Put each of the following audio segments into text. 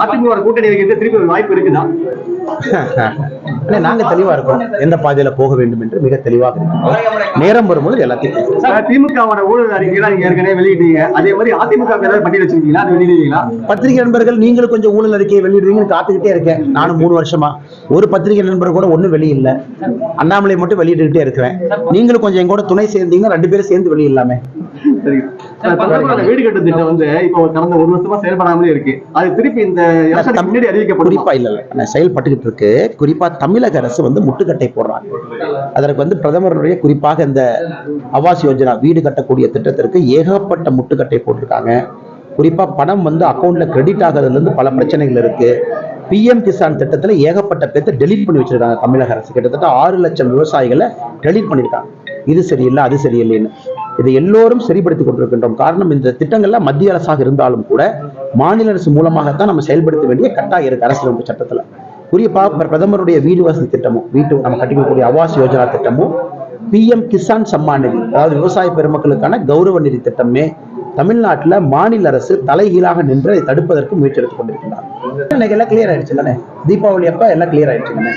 அதிமுக கூட்டணி வைக்கிறது திருப்பி ஒரு வாய்ப்பு இருக்குதா? நாங்க தெளிவா இருக்கோம், எந்த பாதையில போக வேண்டும் என்று மிக தெளிவாக இருக்கோம். நேரம் வரும்போது எல்லாத்தையும் திமுகவோட ஊழல் அறிக்கைலாம் நீங்க ஏற்கனவே வெளியிட்டீங்க, அதே மாதிரி அதிமுக ஏதாவது பட்டியல் வச்சிருக்கீங்களா? அது வெளியிடுவீங்களா? பத்திரிகை நண்பர்கள் நீங்களும் கொஞ்சம் ஊழல் அறிக்கையை வெளியிடுவீங்கன்னு காத்துக்கிட்டே இருக்கேன். நானும் 3 வருஷமா ஒரு பத்திரிகை நண்பர் கூட ஒன்னும் வெளியில்ல. அண்ணாமலை மட்டும் வெளியிட்டுக்கிட்டே இருக்கிறேன். நீங்களும் கொஞ்சம் எங்கூட துணை சேர்ந்தீங்கன்னா 2 பேரும் சேர்ந்து வெளியிடலாமே. வீடு கட்டும் திட்டம் வந்து இப்போ கடந்த 1 வருஷமா செயல்படாமலே இருக்கு. அது திருப்பி இந்த முன்னாடி அறிவிக்கப்படும். குறிப்பா இல்ல செயல்பட்டுக்கிட்டு இருக்கு. குறிப்பா தமிழக அரசு வந்து முட்டுக்கட்டை போடுறாங்க. அதற்கு வந்து பிரதமருடைய குறிப்பாக இந்த ஆவாஸ் யோஜனா வீடு கட்டக்கூடிய திட்டத்திற்கு ஏகப்பட்ட முட்டுக்கட்டை போட்டிருக்காங்க. குறிப்பா பணம் வந்து அக்கௌண்ட்ல கிரெடிட் ஆகிறதுல இருந்து பல பிரச்சனைகள் இருக்கு. பிஎம் கிசான் திட்டத்துல ஏகப்பட்ட பேர்த்த டெலீட் பண்ணி வச்சிருக்காங்க. தமிழக அரசு கிட்டத்தட்ட 6 லட்சம் விவசாயிகளை டெலீட் பண்ணிருக்காங்க. இது சரியில்லை அது சரியில்லைன்னு இதை எல்லோரும் சரிப்படுத்திக் கொண்டிருக்கின்றோம். காரணம், இந்த திட்டங்கள்லாம் மத்திய அரசாக இருந்தாலும் கூட மாநில அரசு மூலமாகத்தான் நம்ம செயல்படுத்த வேண்டிய கட்டாயம் இருக்கு அரசியலமைப்பு சட்டத்துல. குறிப்பா பிரதமருடைய வீடு வசதி திட்டமும் நம்ம கட்டிக்கக்கூடிய ஆவாஸ் யோஜனா திட்டமும் பிஎம் கிசான் சம்மான் நிதி, அதாவது விவசாய பெருமக்களுக்கான கௌரவ நிதி திட்டமே தமிழ்நாட்டில் மாநில அரசு தலைகீழாக நின்று அதை தடுப்பதற்கு முயற்சி எடுத்துக் கொண்டிருக்கிறார். இன்னைக்கு எல்லாம் கிளியர் ஆயிடுச்சு தானே, தீபாவளி அப்ப எல்லாம் கிளியர் ஆயிடுச்சு தானே.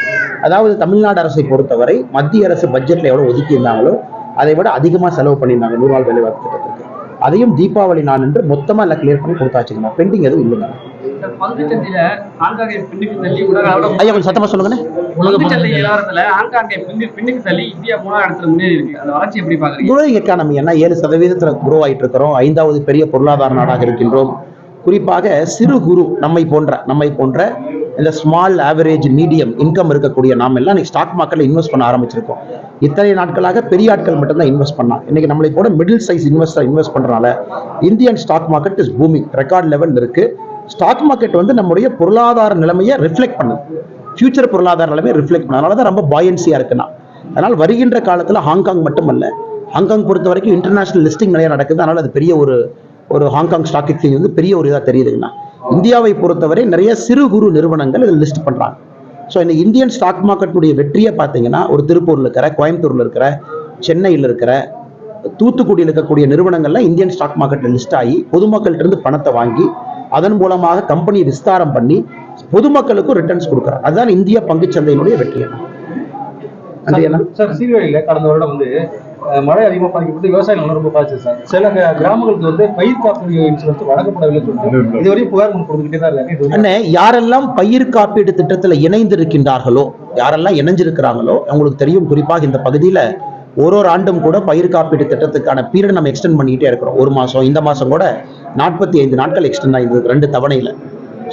அதாவது தமிழ்நாடு அரசை பொறுத்தவரை மத்திய அரசு பட்ஜெட்ல எவ்வளவு ஒதுக்கி இருந்தாங்களோ அதை விட அதிகமா செலவு பண்ணியிருந்தாங்க 100 நாள் வேலைவாய்ப்பு திட்டத்திற்கு. அதையும் தீபாவளி நாள் என்று மொத்தமா எல்லாம் கிளியர் பண்ணி கொடுத்தாச்சுங்க. பெண்டிங் எதுவும் இல்லைங்க. ஐயா கொஞ்சம் சத்தமா சொல்லுங்க. எக்கானமி என்ன 7% குரோ ஆயிட்டு இருக்கிறோம். 5வது பெரிய பொருளாதார நாடாக இருக்கின்றோம். குறிப்பாக சிறு குறு நம்மை போன்ற இந்த ஸ்மால் ஆவரேஜ் மீடியம் இன்கம் இருக்கக்கூடிய நாம எல்லாம் ஸ்டாக் மார்க்கெட்ல இன்வெஸ்ட் பண்ண ஆரம்பிச்சிருக்கோம். இத்தனை நாட்களாக பெரிய ஆட்கள் மட்டும் தான் இன்வெஸ்ட் பண்ணா. இன்னைக்கு நம்மளை கூட மிடில் சைஸ் இன்வெஸ்டர் இன்வெஸ்ட் பண்றனால Indian stock market is booming, record level இருக்கு. ஸ்டாக் மார்க்கெட் வந்து நம்முடைய பொருளாதார நிலைமையை ரிஃப்ளெக்ட் பண்ணுது, ஃபியூச்சர் பொருளாதார நிலைமையை ரிஃப்ளெக்ட் பண்ண. அதனாலதான் ரொம்ப பாயன்சியா இருக்குன்னா. அதனால் வருகின்ற காலத்துல ஹாங்காங் மட்டுமல்ல, ஹாங்காங் பொறுத்த வரைக்கும் இன்டர்நேஷனல் லிஸ்டிங் நிறைய நடக்குது. அதனால அது பெரிய ஒரு ஹாங்காங் ஸ்டாக் எக்ஸ்சேஞ்ச் வந்து பெரிய ஒரு இதா தெரியுதுங்கன்னா. இந்தியாவை பொறுத்தவரை நிறைய சிறு குறு நிறுவனங்கள் இதில் லிஸ்ட் பண்றாங்க. ஸோ இந்த இந்தியன் ஸ்டாக் மார்க்கெட்டுடைய வெற்றியை பார்த்தீங்கன்னா ஒரு திருப்பூர்ல இருக்கிற, கோயம்புத்தூர்ல இருக்கிற, சென்னையில் இருக்கிற, தூத்துக்குடியில் இருக்கக்கூடிய நிறுவனங்கள்லாம் இந்தியன் ஸ்டாக் மார்க்கெட்ல லிஸ்ட் ஆகி பொதுமக்கள்கிட்ட இருந்து பணத்தை வாங்கி அதன் மூலமாக கம்பெனியை விஸ்தாரம் பண்ணி பொதுமக்களுக்கும் ரிட்டர்ன்ஸ் கொடுக்குறாங்க. அதுதான் இந்திய பங்குச்சந்தையினுடைய வெற்றி. சார், சீர்காழியில கடந்த வருடம் வந்து மழை அதிகமாக பாதிக்கப்பட்டு விவசாயிகள் ரொம்ப பாதிச்சு சார். சில கிராமங்களுக்கு வந்து பயிர் காப்பீடு இன்சூரன்ஸ் வழங்கப்படவில்லை சொல்லிட்டு இதுவரையும் புகார் கொடுத்துக்கிட்டே தான் இருக்காங்க. யாரெல்லாம் பயிர் காப்பீடு திட்டத்தில் இணைந்திருக்கின்றார்களோ, யாரெல்லாம் இணைஞ்சிருக்கிறாங்களோ அவங்களுக்கு தெரியும். குறிப்பாக இந்த பகுதியில ஒரு ஆண்டும் கூட பயிர் காப்பீடு திட்டத்துக்கான பீரியட் நம்ம எக்ஸ்டெண்ட் பண்ணிக்கிட்டே இருக்கிறோம். 1 மாசம், இந்த மாசம் கூட 45 நாட்கள் எக்ஸ்டெண்ட் ஆயிருந்தது 2 தவணையில.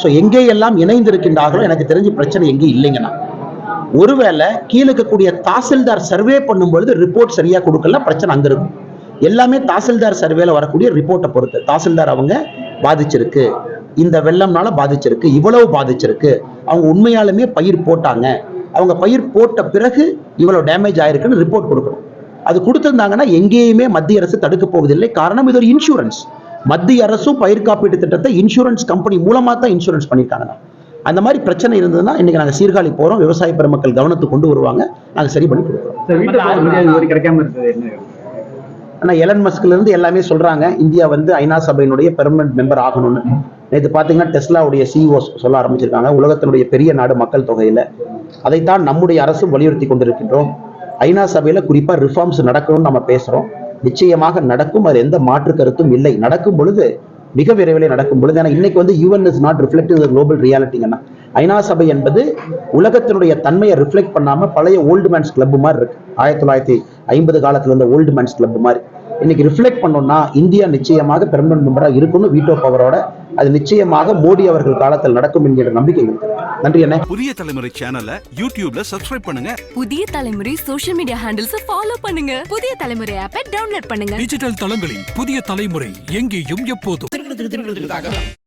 ஸோ எங்கே எல்லாம் இணைந்திருக்கின்றார்களோ எனக்கு தெரிஞ்சு பிரச்சனை எங்கேயும் இல்லைங்கண்ணா. ஒருவேளை கீழே இருக்கக்கூடிய தாசில்தார் சர்வே பண்ணும்பொழுது ரிப்போர்ட் சரியா கொடுக்கல, பிரச்சனை அங்க இருக்கும். எல்லாமே தாசில்தார் சர்வேல வரக்கூடிய ரிப்போர்ட்டை பொறுத்து. தாசில்தார் அவங்க பாதிச்சிருக்கு, இந்த வெள்ளம்னால பாதிச்சிருக்கு, இவ்வளவு பாதிச்சிருக்கு, அவங்க உண்மையாலுமே பயிர் போட்டாங்க, அவங்க பயிர் போட்ட பிறகு இவ்வளவு டேமேஜ் ஆயிருக்குன்னு ரிப்போர்ட் கொடுக்கணும். அது கொடுத்திருந்தாங்கன்னா எங்கேயுமே மத்திய அரசு தடுக்க போவதில்லை. காரணம், இது ஒரு இன்சூரன்ஸ். மத்திய அரசும் பயிர் காப்பீட்டு திட்டத்தை இன்சூரன்ஸ் கம்பெனி மூலமா தான் இன்சூரன்ஸ் பண்ணிட்டாங்க. அந்த மாதிரி பிரச்சனை இருந்ததுன்னா இன்னைக்கு நாங்க சீர்காழி போறோம், விவசாய பெருமக்கள் கவனத்துக்கு கொண்டு வருவாங்க, நாங்க சரி பண்ணி கொடுக்குறோம். ஆனா எலன் மஸ்க்ல இருந்து எல்லாமே சொல்றாங்க இந்தியா வந்து ஐநா சபையினுடைய பெர்மனன்ட் மெம்பர் ஆகணும்னு. நேற்று பாத்தீங்கன்னா டெஸ்லாவுடைய சிஇஓ சொல்ல ஆரம்பிச்சிருக்காங்க. உலகத்தினுடைய பெரிய நாடு மக்கள் தொகையில அதைத்தான் நம்முடைய அரசும் வலியுறுத்தி கொண்டிருக்கின்றோம். ஐநா சபையில குறிப்பா ரிஃபார்ம்ஸ் நடக்கணும்னு நம்ம பேசுறோம். நிச்சயமாக நடக்கும், அது எந்த மாற்று கருத்தும் இல்லை. நடக்கும் பொழுது மிக விரைவில் நடக்கும் பொழுது, ஏன்னா இன்னைக்கு வந்து UN is not reflecting the global reality. ஐநா சபை என்பது உலகத்தினுடைய தன்மையை ரிஃப்ளெக்ட் பண்ணாம பழைய ஓல்டு மேன்ஸ் கிளப் மாதிரி இருக்கு. 1950 காலத்துல இருந்த ஓல்டு மேன்ஸ் கிளப் மாதிரி இன்னைக்கு ரிஃப்ளெக்ட் பண்ணோம்னா இந்தியா நிச்சயமாக பெர்மனன்ட் மெம்பரா இருக்கணும், வீட்டோ பவரோட. அது நிச்சயமாக மோடி அவர்கள் காலத்தில் நடக்கும் என்கிற நம்பிக்கை இருக்கு. நன்றி அண்ணே. புதிய தலைமுறை சேனலை யூடியூப்ல சப்ஸ்கிரைப் பண்ணுங்க. புதிய தலைமுறை சோஷியல் மீடியா ஹேண்டில்ஸ் ஃபாலோ பண்ணுங்க. புதிய தலைமுறை ஆப்பை டவுன்லோட் பண்ணுங்க. டிஜிட்டல் தளங்களில் புதிய தலைமுறை எங்கேயும் எப்போதும்.